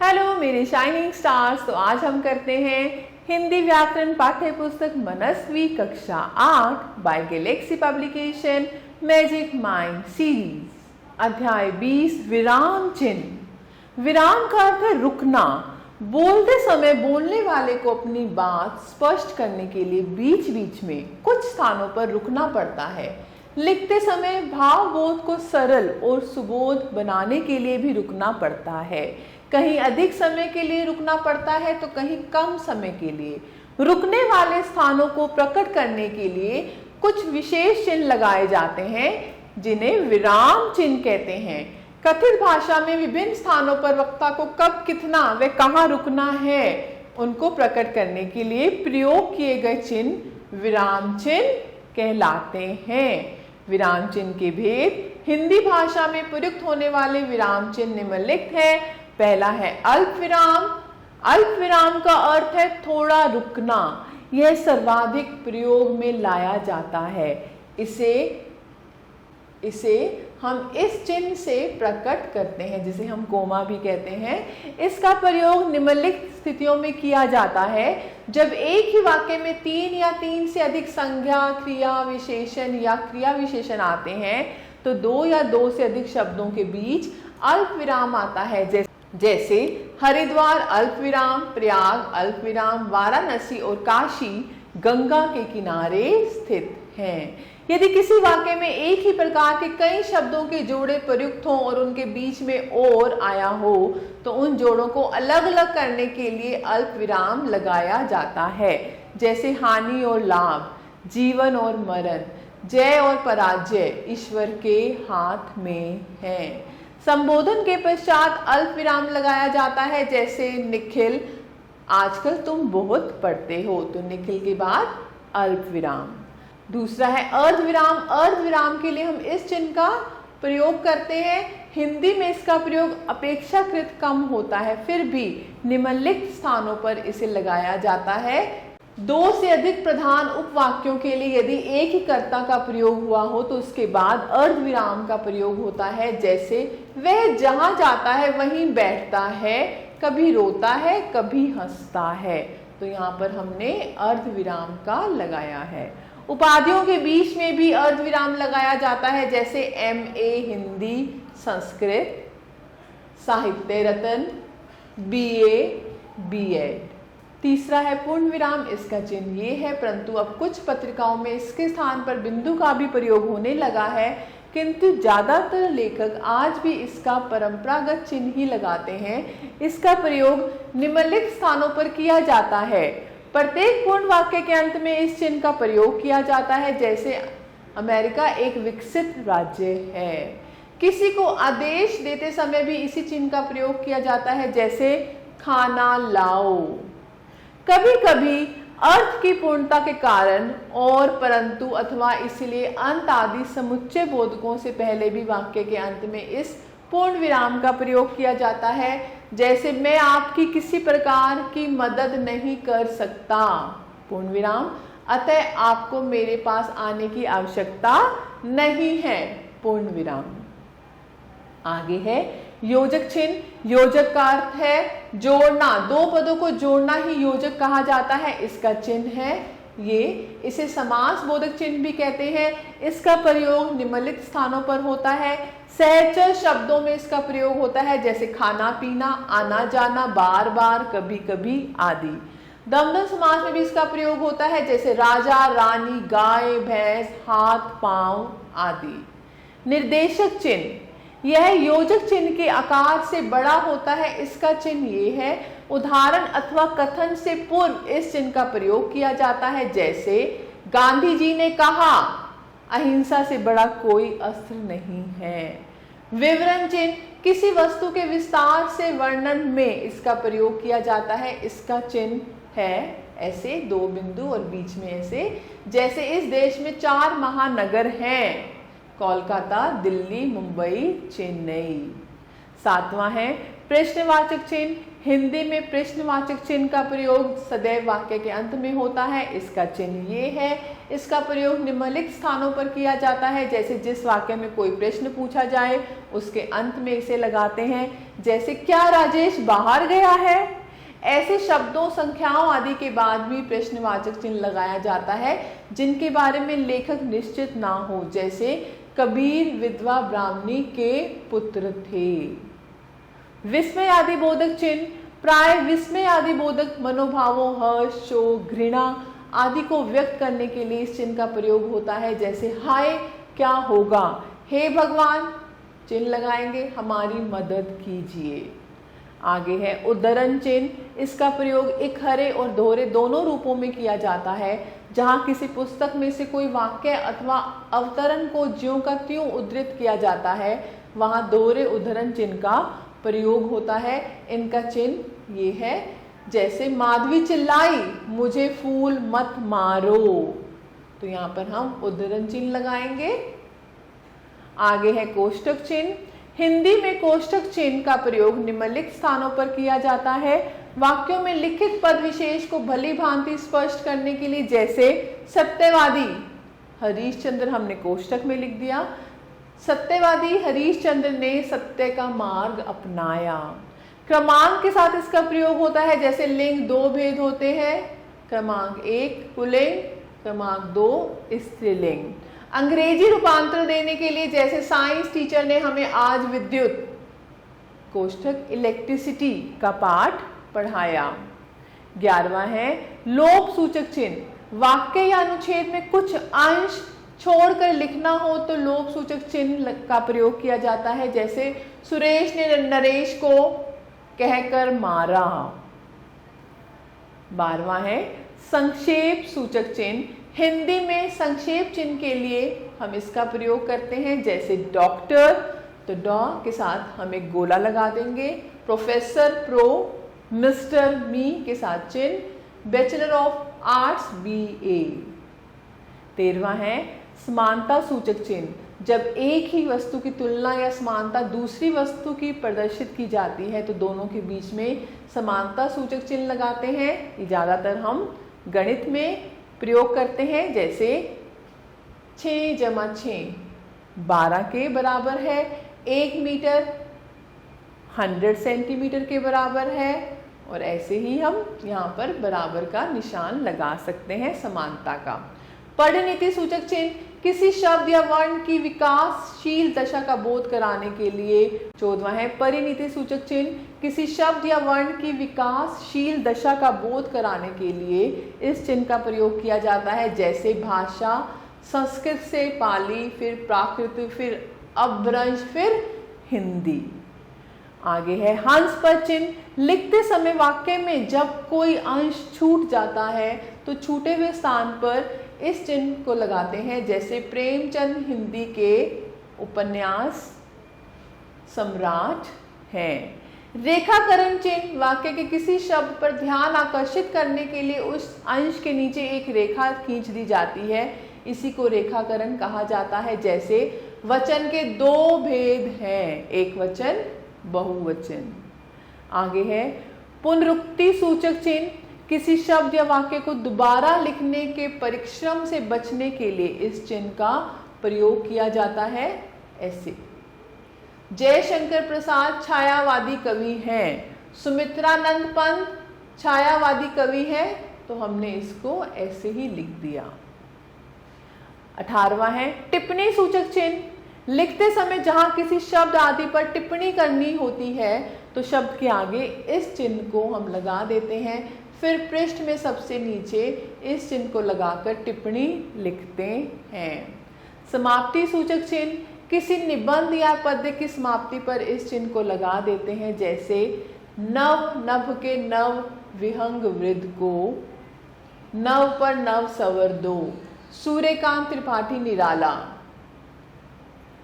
Hello मेरे shining stars. तो आज हम करते हैं हिंदी व्याकरण पाठ्य पुस्तक मनस्वी कक्षा 8 by Galaxy publication magic mind series. अध्याय 20 विराम चिन्ह। विराम का अर्थ है रुकना। बोलते समय बोलने वाले को अपनी बात स्पष्ट करने के लिए बीच बीच में कुछ स्थानों पर रुकना पड़ता है। लिखते समय भावबोध को सरल और सुबोध बनाने के लिए भी रुकना पड़ता है। कहीं अधिक समय के लिए रुकना पड़ता है तो कहीं कम समय के लिए। रुकने वाले स्थानों को प्रकट करने के लिए कुछ विशेष चिन्ह लगाए जाते हैं जिन्हें विराम चिन्ह कहते हैं। कथित भाषा में विभिन्न स्थानों पर वक्ता को कब, कितना व कहाँ रुकना है उनको प्रकट करने के लिए प्रयोग किए गए चिन्ह विराम चिन्ह कहलाते हैं। विराम चिन्ह के भेद। हिंदी भाषा में प्रयुक्त होने वाले विराम चिन्ह निम्नलिखित है। पहला है अल्प विराम। अल्प विराम का अर्थ है थोड़ा रुकना। यह सर्वाधिक प्रयोग में लाया जाता है। इसे हम इस चिन्ह से प्रकट करते हैं, जिसे हम कोमा भी कहते हैं। इसका प्रयोग निम्नलिखित स्थितियों में किया जाता है। जब एक ही वाक्य में 3 या 3 से अधिक संज्ञा, क्रिया विशेषण या क्रिया विशेषण आते हैं तो 2 या 2 से अधिक शब्दों के बीच अल्प विराम आता है। जैसे हरिद्वार अल्प विराम, प्रयाग अल्प विराम, वाराणसी और काशी गंगा के किनारे स्थित हैं। यदि किसी वाक्य में एक ही प्रकार के कई शब्दों के जोड़े प्रयुक्त हों और उनके बीच में और आया हो तो उन जोड़ों को अलग अलग करने के लिए अल्प विराम लगाया जाता है। जैसे हानि और लाभ, जीवन और मरण, जय और पराजय ईश्वर के हाथ में है। संबोधन के पश्चात अल्प विराम लगाया जाता है। जैसे निखिल, आजकल तुम बहुत पढ़ते हो, तो निखिल के बाद अल्प विराम। दूसरा है अर्धविराम। अर्धविराम के लिए हम इस चिन्ह का प्रयोग करते हैं। हिंदी में इसका प्रयोग अपेक्षाकृत कम होता है, फिर भी निम्नलिखित स्थानों पर इसे लगाया जाता है। 2 से अधिक प्रधान उपवाक्यों के लिए यदि एक ही कर्ता का प्रयोग हुआ हो तो उसके बाद अर्धविराम का प्रयोग होता है। जैसे वह जहां जाता है वहीं बैठता है, कभी रोता है कभी हंसता है, तो यहाँ पर हमने अर्धविराम का लगाया है। उपाधियों के बीच में भी अर्धविराम लगाया जाता है। जैसे MA हिंदी संस्कृत, साहित्य रत्न, BA B.Ed। तीसरा है पूर्ण विराम। इसका चिन्ह ये है, परंतु अब कुछ पत्रिकाओं में इसके स्थान पर बिंदु का भी प्रयोग होने लगा है, किंतु ज्यादातर लेखक आज भी इसका परंपरागत चिन्ह ही लगाते हैं। इसका प्रयोग निम्नलिखित स्थानों पर किया जाता है। प्रत्येक पूर्ण वाक्य के अंत में इस चिन्ह का प्रयोग किया जाता है। जैसे अमेरिका एक विकसित राज्य है। किसी को आदेश देते समय भी इसी चिन्ह का प्रयोग किया जाता है। जैसे खाना लाओ। कभी कभी अर्थ की पूर्णता के कारण और, परंतु, अथवा, इसलिए, अंत आदि समुच्चय बोधकों से पहले भी वाक्य के अंत में इस पूर्ण विराम का प्रयोग किया जाता है। जैसे मैं आपकी किसी प्रकार की मदद नहीं कर सकता, पूर्ण विराम, अतः आपको मेरे पास आने की आवश्यकता नहीं है, पूर्ण विराम। आगे है योजक चिन्ह। योजक का अर्थ है जोड़ना। 2 पदों को जोड़ना ही योजक कहा जाता है। इसका चिन्ह है ये। इसे समास बोधक चिन्ह भी कहते हैं। इसका प्रयोग निम्नलिखित स्थानों पर होता है। सहचर शब्दों में इसका प्रयोग होता है। जैसे खाना पीना, आना जाना, बार बार, कभी कभी आदि। दमदम समास में भी इसका प्रयोग होता है। जैसे राजा, रानी, गाय, भैंस, हाथ, पांव आदि। निर्देशक चिन्ह। यह योजक चिन्ह के आकार से बड़ा होता है। इसका चिन्ह ये है। उदाहरण अथवा कथन से पूर्व इस चिन्ह का प्रयोग किया जाता है। जैसे गांधी जी ने कहा, अहिंसा से बड़ा कोई अस्त्र नहीं है। विवरण चिन्ह। किसी वस्तु के विस्तार से वर्णन में इसका प्रयोग किया जाता है। इसका चिन्ह है ऐसे 2 बिंदु और बीच में ऐसे। जैसे इस देश में 4 महानगर हैं, कोलकाता, दिल्ली, मुंबई, चेन्नई। 7वां है प्रश्नवाचक चिन्ह, हिंदी में प्रश्नवाचक चिन्ह का प्रयोग सदैव वाक्य के अंत में होता है। इसका चिन्ह ये है। इसका प्रयोग निम्नलिखित स्थानों पर किया जाता है, जैसे जिस वाक्य में कोई प्रश्न पूछा जाए उसके अंत में इसे लगाते हैं। जैसे क्या राजेश बाहर गया है? ऐसे शब्दों, संख्याओं आदि के बाद भी प्रश्नवाचक चिन्ह लगाया जाता है जिनके बारे में लेखक निश्चित ना हो, जैसे कबीर विधवा ब्राह्मणी के पुत्र थे। विस्मय आदि बोधक चिन्ह, प्राय विस्मय आदि बोधक मनोभावों, हर्ष, शोक, घृणा आदि को व्यक्त करने के लिए इस चिन्ह का प्रयोग होता है, जैसे हाय क्या होगा, हे भगवान, चिन्ह लगाएंगे, हमारी मदद कीजिए। आगे है उद्धरण चिन्ह। इसका प्रयोग इकहरे और दोहरे दोनों रूपों में किया जाता है। जहां किसी पुस्तक में से कोई वाक्य अथवा अवतरण को ज्यों का त्यों उद्धृत किया जाता है, वहां दोहरे उद्धरण चिन्ह का प्रयोग होता है। इनका चिन्ह ये है, जैसे माधवी चिल्लाई, मुझे फूल मत मारो, तो यहाँ पर हम उद्धरण चिन्ह लगाएंगे। आगे है कोष्टक चिन्ह। हिंदी में कोष्टक चिन्ह का प्रयोग निम्नलिखित स्थानों पर किया जाता है। वाक्यों में लिखित पद विशेष को भली भांति स्पष्ट करने के लिए, जैसे सत्यवादी हरीशचंद्र हमने कोष्टक में लिख दिया, सत्यवादी हरीशचंद्र ने सत्य का मार्ग अपनाया। क्रमांक के साथ इसका प्रयोग होता है, जैसे लिंग दो भेद होते हैं, क्रमांक 1 पुल्लिंग, क्रमांक 2 स्त्रीलिंग। अंग्रेजी रूपांतर देने के लिए, जैसे साइंस टीचर ने हमें आज विद्युत कोष्ठक इलेक्ट्रिसिटी का पाठ पढ़ाया। 11वां है लोप सूचक चिन्ह। वाक्य या अनुच्छेद में कुछ अंश छोड़कर लिखना हो तो लोप सूचक चिन्ह का प्रयोग किया जाता है, जैसे सुरेश ने नरेश को कहकर मारा। 12वां है संक्षेप सूचक चिन्ह। हिंदी में संक्षेप चिन्ह के लिए हम इसका प्रयोग करते हैं, जैसे डॉक्टर, तो डॉ के साथ हम एक गोला लगा देंगे, प्रोफेसर प्रो, मिस्टर मी के साथ चिन्ह, बैचलर ऑफ आर्ट्स BA। 13वां है समानता सूचक चिन्ह। जब एक ही वस्तु की तुलना या समानता दूसरी वस्तु की प्रदर्शित की जाती है तो दोनों के बीच में समानता सूचक चिन्ह लगाते हैं। ये ज्यादातर हम गणित में प्रयोग करते हैं, जैसे 6 × 6 12 के बराबर है, 1 मीटर 100 सेंटीमीटर के बराबर है, और ऐसे ही हम यहाँ पर बराबर का निशान लगा सकते हैं समानता का। परिणति सूचक चिन्ह किसी शब्द या वर्ण की विकासशील दशा का बोध कराने के लिए। 14वां है परिणति सूचक चिन्ह किसी शब्द या वर्ण की विकासशील दशा का बोध कराने के लिए इस चिन्ह का प्रयोग किया जाता है, जैसे भाषा संस्कृत से पाली, फिर प्राकृत, फिर अपभ्रंश, फिर हिंदी। आगे है हंस पद चिन्ह। लिखते समय वाक्य में जब कोई अंश छूट जाता है तो छूटे हुए स्थान पर इस चिन्ह को लगाते हैं, जैसे प्रेमचंद हिंदी के उपन्यास सम्राट हैं। रेखाकरण चिन्ह वाक्य के किसी शब्द पर ध्यान आकर्षित करने के लिए उस अंश के नीचे एक रेखा खींच दी जाती है, इसी को रेखाकरण कहा जाता है। जैसे वचन के 2 भेद हैं, एक वचन बहुवचन। आगे है पुनरुक्ति सूचक चिन्ह किसी शब्द या वाक्य को दोबारा लिखने के परिश्रम से बचने के लिए इस चिन्ह का प्रयोग किया जाता है, ऐसे। जयशंकर प्रसाद छायावादी कवि हैं, सुमित्रानंद पंत छायावादी कवि है, तो हमने इसको ऐसे ही लिख दिया। 18वां है टिप्पणी सूचक चिन्ह। लिखते समय जहां किसी शब्द आदि पर टिप्पणी करनी होती है तो शब्द के आगे इस चिन्ह को हम लगा देते हैं, फिर पृष्ठ में सबसे नीचे इस चिन्ह को लगाकर टिप्पणी लिखते हैं। समाप्ति सूचक चिन्ह किसी निबंध या पद्य की समाप्ति पर इस चिन्ह को लगा देते हैं, जैसे नव नभ के नव विहंग वृद्ध को, नव पर नव सवर दो, सूर्यकांत त्रिपाठी निराला,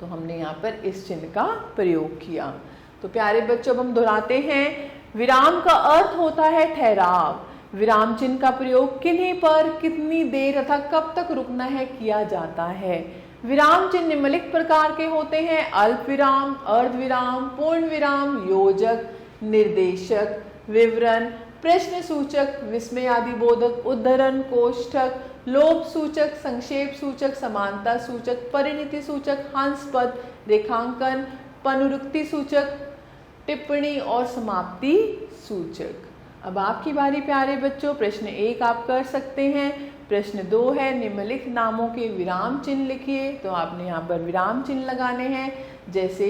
तो हमने यहाँ पर इस चिन्ह का प्रयोग किया। तो प्यारे बच्चों, अब हम दोहराते हैं। विराम का अर्थ होता है ठहराव। विराम चिन्ह का प्रयोग किन्हीं पर कितनी देर तथा कब तक रुकना है किया जाता है। विराम चिन्ह निम्नलिखित प्रकार के होते हैं: अल्प विराम, अर्ध विराम, पूर्ण विराम, योजक। निर्देशक, विवरण, प्रश्न सूचक, विस्मयादि बोधक, उद्धरण, कोष्ठक, लोभ सूचक, संक्षेप सूचक, समानता सूचक, परिणति सूचक, हंस पद, रेखांकन, पुनरुक्ति सूचक, टिप्पणी और समाप्ति सूचक। अब आपकी बारी प्यारे बच्चों। प्रश्न 1 आप कर सकते हैं। प्रश्न 2 है निम्नलिखित नामों के विराम चिन्ह लिखिए। तो आपने यहाँ पर विराम चिन्ह लगाने हैं। जैसे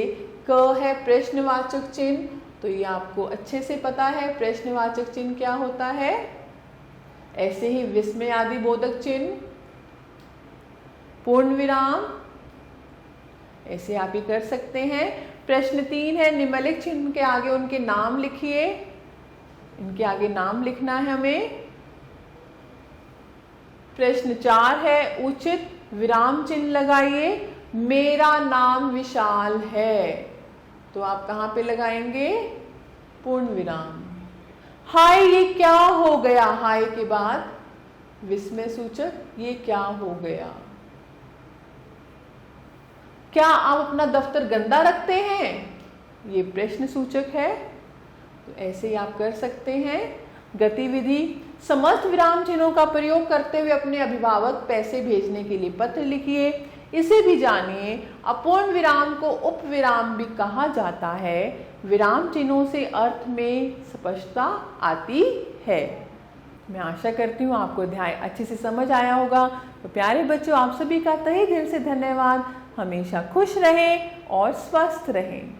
क है प्रश्नवाचक चिन्ह, तो ये आपको अच्छे से पता है प्रश्नवाचक चिन्ह क्या होता है। ऐसे ही विस्मयादि बोधक चिन्ह, पूर्ण विराम, ऐसे आप ही कर सकते हैं। प्रश्न 3 है निम्नलिखित चिन्ह के आगे उनके नाम लिखिए। इनके आगे नाम लिखना है हमें। प्रश्न 4 है उचित विराम चिन्ह लगाइए। मेरा नाम विशाल है, तो आप कहां पे लगाएंगे? पूर्ण विराम। हाय ये क्या हो गया, हाय के बाद विस्मय सूचक, ये क्या हो गया। क्या आप अपना दफ्तर गंदा रखते हैं, ये प्रश्न सूचक है, तो ऐसे ही आप कर सकते हैं। गतिविधि, समस्त विराम चिन्हों का प्रयोग करते हुए अपने अभिभावक पैसे भेजने के लिए पत्र लिखिए। इसे भी जानिए। अपूर्ण विराम को उपविराम भी कहा जाता है। विराम चिन्हों से अर्थ में स्पष्टता आती है। मैं आशा करती हूँ आपको अध्याय अच्छे से समझ आया होगा। तो प्यारे बच्चों, आप सभी का तहे दिल से धन्यवाद। हमेशा खुश रहें और स्वस्थ रहें।